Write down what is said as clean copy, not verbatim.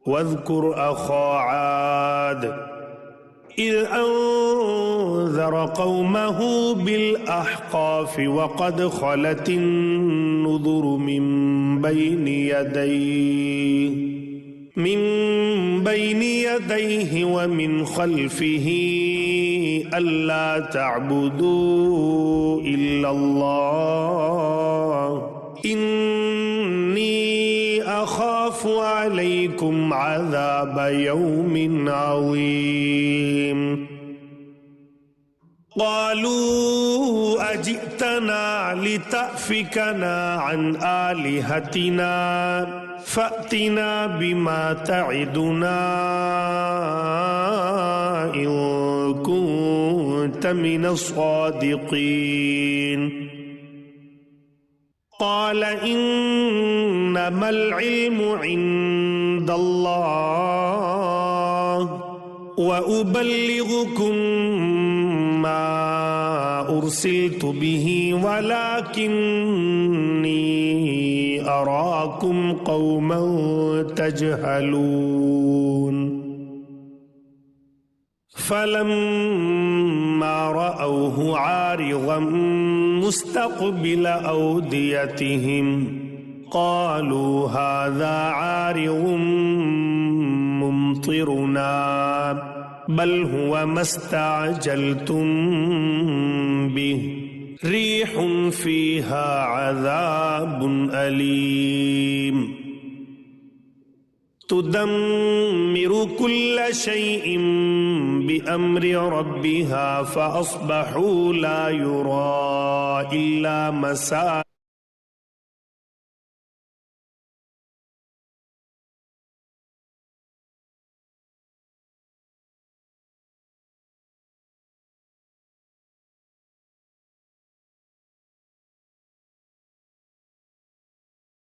वज़्कुर अख़ा आद is अंज़र क़ौमहू bill अहक़ाफ़ वक़द ख़लतिन नुज़ुर मिन बैनि यदैहि व मिन ख़ल्फ़िही अल्ला तअबुदू इल्लल्लाह इन्नी अख़ाफ़ु अलैकुम अज़ाब यौमिन अज़ीम। क़ालू अजि'तना लितअफ़िकना अन आलिहतिना फ़अतिना बिमा तइदुना इन कुन्त मिनस्सादिक़ीन। क़ाल इन्नमल इल्मु इन्दल्लाह व उबल्लिगुकुम मा उर्सिलतु बिही वलाकिन्नी अराकुम क़ौमन तजहलून। फलम्मा रअवहु आरिज़न मुस्तक़बिल औदियतिहिम क़ालू हाज़ा आरिज़ुम मुम्तिरुना बल हुवा मस्तअजलतुम बिही रीहुन फ़ीहा अज़ाबुन अलीम तुदम्मिरु कुल्ल शैइन बिअम्रि रब्बिहा फ़अस्बहू ला युरा इल्ला मसा